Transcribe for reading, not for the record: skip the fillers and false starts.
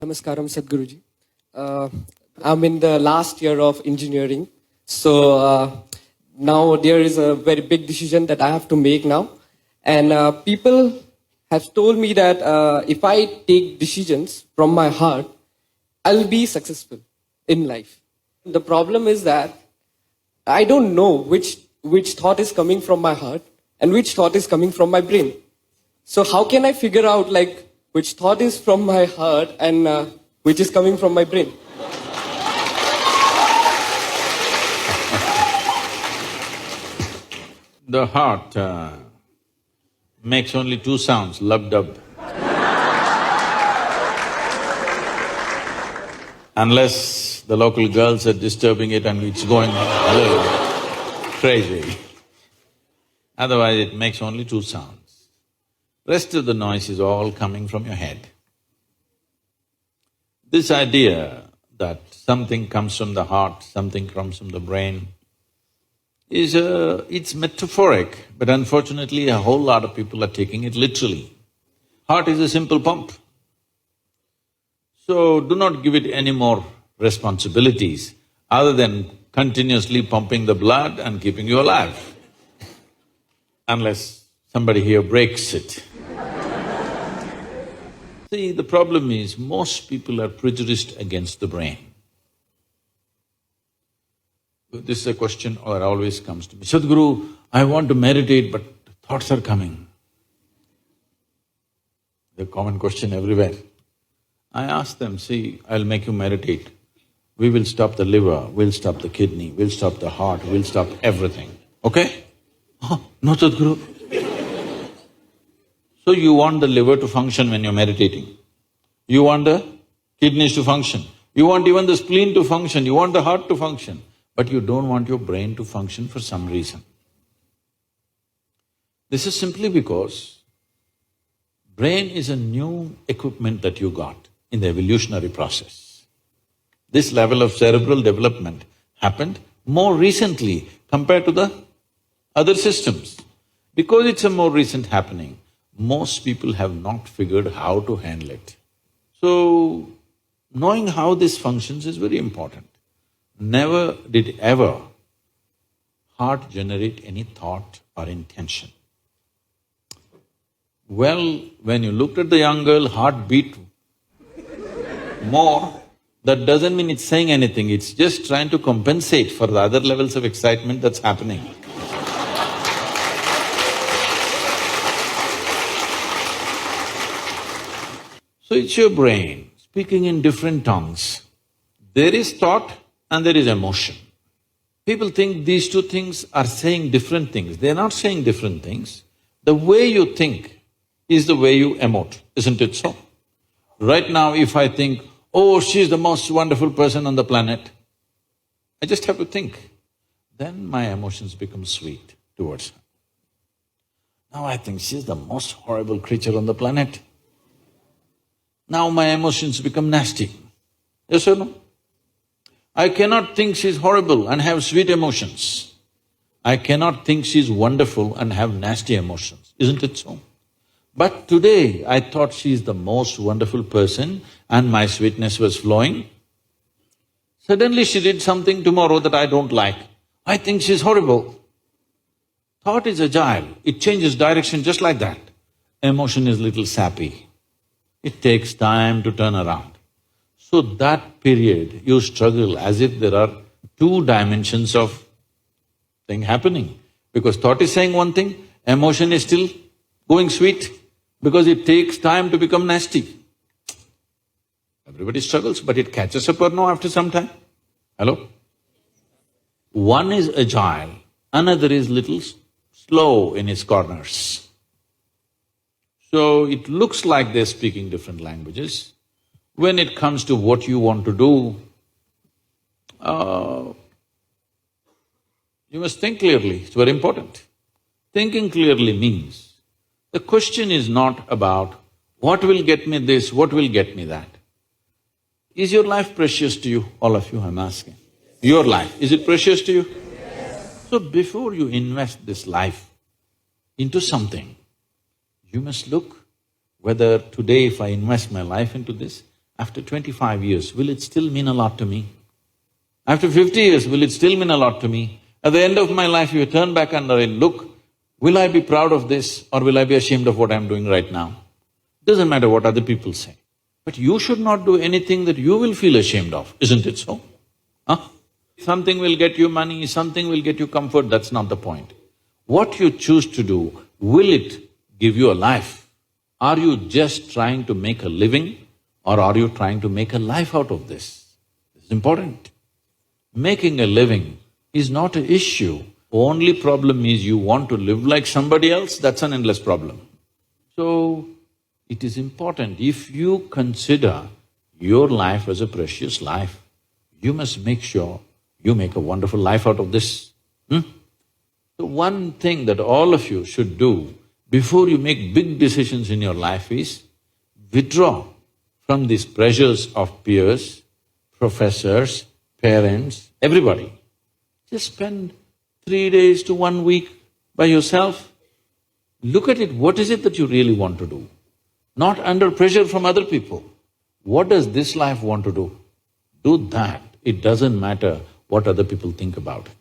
Namaskaram, Sadhguruji. Uh, I'm in the last year of engineering. So now there is a very big decision that I have to make now. And people have told me that if I take decisions from my heart, I'll be successful in life. The problem is that I don't know which thought is coming from my heart and which thought is coming from my brain. So how can I figure out which thought is from my heart and which is coming from my brain? The heart makes only two sounds, lub-dub. Unless the local girls are disturbing it and it's going a little crazy. Otherwise it makes only two sounds. Rest of the noise is all coming from your head. This idea that something comes from the heart, something comes from the brain, it's metaphoric, but unfortunately a whole lot of people are taking it literally. Heart is a simple pump. So do not give it any more responsibilities other than continuously pumping the blood and keeping you alive, unless somebody here breaks it. See, the problem is most people are prejudiced against the brain. This is a question that always comes to me, Sadhguru, I want to meditate but thoughts are coming. The common question everywhere. I ask them, see, I'll make you meditate. We will stop the liver, we'll stop the kidney, we'll stop the heart, we'll stop everything, okay? Oh, no Sadhguru. So you want the liver to function when you're meditating. You want the kidneys to function. You want even the spleen to function, you want the heart to function. But you don't want your brain to function for some reason. This is simply because brain is a new equipment that you got in the evolutionary process. This level of cerebral development happened more recently compared to the other systems. Because it's a more recent happening, most people have not figured how to handle it. So, knowing how this functions is very important. Never did ever heart generate any thought or intention. Well, when you looked at the young girl, heart beat more, that doesn't mean it's saying anything, it's just trying to compensate for the other levels of excitement that's happening. So it's your brain speaking in different tongues. There is thought and there is emotion. People think these two things are saying different things. They're not saying different things. The way you think is the way you emote, isn't it so? Right now if I think, oh, she's the most wonderful person on the planet, I just have to think. Then my emotions become sweet towards her. Now I think she's the most horrible creature on the planet. Now my emotions become nasty. Yes or no? I cannot think she's horrible and have sweet emotions. I cannot think she's wonderful and have nasty emotions, isn't it so? But today I thought she's the most wonderful person and my sweetness was flowing. Suddenly she did something tomorrow that I don't like. I think she's horrible. Thought is agile, it changes direction just like that. Emotion is little sappy. It takes time to turn around. So that period you struggle as if there are two dimensions of thing happening. Because thought is saying one thing, emotion is still going sweet because it takes time to become nasty. Everybody struggles, but it catches up or no after some time. Hello? One is agile, another is little slow in its corners. So it looks like they're speaking different languages. When it comes to what you want to do, you must think clearly, it's very important. Thinking clearly means, the question is not about what will get me this, what will get me that. Is your life precious to you? All of you, I'm asking. Your life, is it precious to you? Yes. So before you invest this life into something, you must look whether today if I invest my life into this, After 25 years, will it still mean a lot to me? After 50 years, will it still mean a lot to me? At the end of my life, you turn back and look, will I be proud of this or will I be ashamed of what I'm doing right now? Doesn't matter what other people say. But you should not do anything that you will feel ashamed of, isn't it so? Huh? Something will get you money, something will get you comfort, that's not the point. What you choose to do, will it give you a life? Are you just trying to make a living or are you trying to make a life out of this? This is important. Making a living is not an issue. Only problem is you want to live like somebody else, that's an endless problem. So, it is important, if you consider your life as a precious life, you must make sure you make a wonderful life out of this. The one thing that all of you should do before you make big decisions in your life is withdraw from these pressures of peers, professors, parents, everybody. Just spend 3 days to 1 week by yourself. Look at it, what is it that you really want to do? Not under pressure from other people. What does this life want to do? Do that. It doesn't matter what other people think about it.